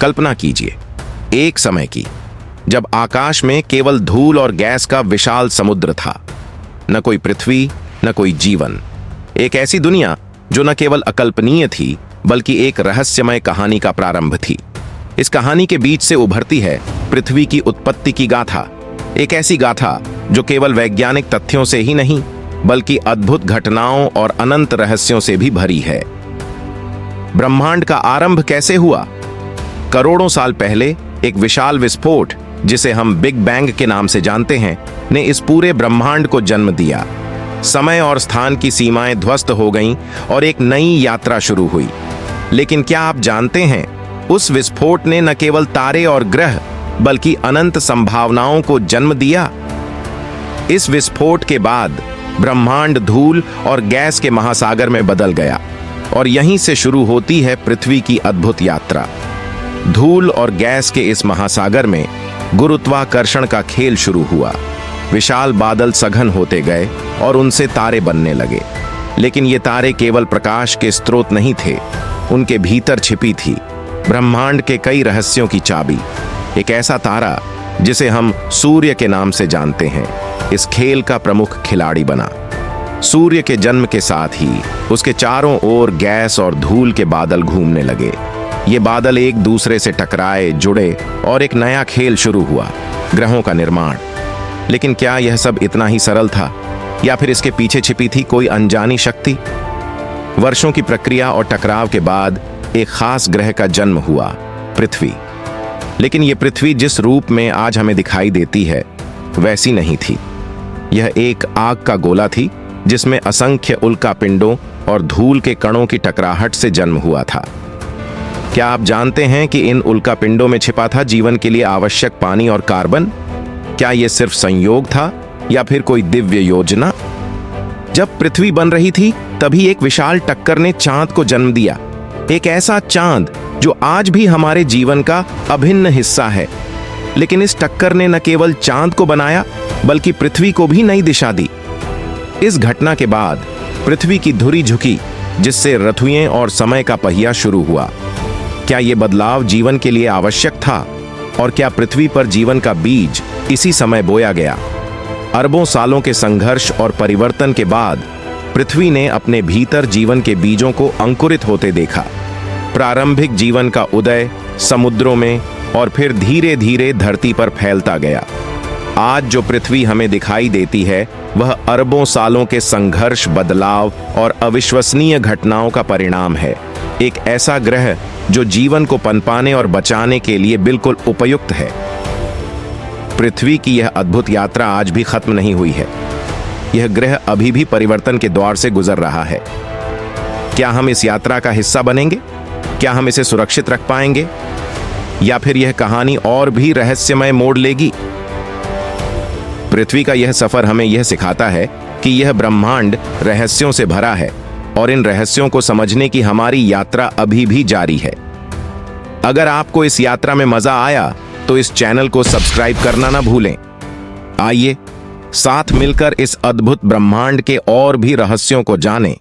कल्पना कीजिए, एक समय की जब आकाश में केवल धूल और गैस का विशाल समुद्र था। न कोई पृथ्वी, न कोई जीवन। एक ऐसी दुनिया जो न केवल अकल्पनीय थी बल्कि एक रहस्यमय कहानी का प्रारंभ थी। इस कहानी के बीच से उभरती है पृथ्वी की उत्पत्ति की गाथा। एक ऐसी गाथा जो केवल वैज्ञानिक तथ्यों से ही नहीं बल्कि अद्भुत घटनाओं और अनंत रहस्यों से भी भरी है। ब्रह्मांड का आरंभ कैसे हुआ? करोड़ों साल पहले एक विशाल विस्फोट, जिसे हम बिग बैंग के नाम से जानते हैं, ने इस पूरे ब्रह्मांड को जन्म दिया। समय और स्थान की सीमाएं ध्वस्त हो गईं और एक नई यात्रा शुरू हुई। लेकिन क्या आप जानते हैं, उस विस्फोट ने न केवल तारे और ग्रह बल्कि अनंत संभावनाओं को जन्म दिया। इस विस्फोट के बाद ब्रह्मांड धूल और गैस के महासागर में बदल गया और यहीं से शुरू होती है पृथ्वी की अद्भुत यात्रा। धूल और गैस के इस महासागर में गुरुत्वाकर्षण का खेल शुरू हुआ। विशाल बादल सघन होते गए और उनसे तारे बनने लगे। लेकिन ये तारे केवल प्रकाश के स्रोत नहीं थे, उनके भीतर छिपी थी ब्रह्मांड के कई रहस्यों की चाबी। एक ऐसा तारा जिसे हम सूर्य के नाम से जानते हैं, इस खेल का प्रमुख खिलाड़ी बना। सूर्य के जन्म के साथ ही उसके चारों ओर गैस और धूल के बादल घूमने लगे। ये बादल एक दूसरे से टकराए, जुड़े और एक नया खेल शुरू हुआ, ग्रहों का निर्माण। लेकिन क्या यह सब इतना ही सरल था या फिर इसके पीछे छिपी थी कोई अनजानी शक्ति? वर्षों की प्रक्रिया और टकराव के बाद एक खास ग्रह का जन्म हुआ, पृथ्वी। लेकिन यह पृथ्वी जिस रूप में आज हमें दिखाई देती है वैसी नहीं थी। यह एक आग का गोला थी जिसमें असंख्य उल्का पिंडों और धूल के कणों की टकराहट से जन्म हुआ था। क्या आप जानते हैं कि इन उल्का पिंडों में छिपा था जीवन के लिए आवश्यक पानी और कार्बन? क्या यह सिर्फ संयोग था या फिर कोई दिव्य योजना? जब पृथ्वी बन रही थी तभी एक विशाल टक्कर ने चांद को जन्म दिया। एक ऐसा चांद जो आज भी हमारे जीवन का अभिन्न हिस्सा है। लेकिन इस टक्कर ने न केवल चांद को बनाया बल्कि पृथ्वी को भी नई दिशा दी। इस घटना के बाद पृथ्वी की धुरी झुकी, जिससे ऋतुएं और समय का पहिया शुरू हुआ। क्या यह बदलाव जीवन के लिए आवश्यक था? और क्या पृथ्वी पर जीवन का बीज इसी समय बोया गया? अरबों सालों के संघर्ष और परिवर्तन के बाद पृथ्वी ने अपने भीतर जीवन के बीजों को अंकुरित होते देखा। प्रारंभिक जीवन का उदय समुद्रों में और फिर धीरे धीरे धरती पर फैलता गया। आज जो पृथ्वी हमें दिखाई देती है वह अरबों सालों के संघर्ष, बदलाव और अविश्वसनीय घटनाओं का परिणाम है। एक ऐसा ग्रह जो जीवन को पनपाने और बचाने के लिए बिल्कुल उपयुक्त है। पृथ्वी की यह अद्भुत यात्रा आज भी खत्म नहीं हुई है। यह ग्रह अभी भी परिवर्तन के दौर से गुजर रहा है। क्या हम इस यात्रा का हिस्सा बनेंगे? क्या हम इसे सुरक्षित रख पाएंगे या फिर यह कहानी और भी रहस्यमय मोड़ लेगी? पृथ्वी का यह सफर हमें यह सिखाता है कि यह ब्रह्मांड रहस्यों से भरा है और इन रहस्यों को समझने की हमारी यात्रा अभी भी जारी है। अगर आपको इस यात्रा में मजा आया तो इस चैनल को सब्सक्राइब करना ना भूलें। आइए साथ मिलकर इस अद्भुत ब्रह्मांड के और भी रहस्यों को जानें।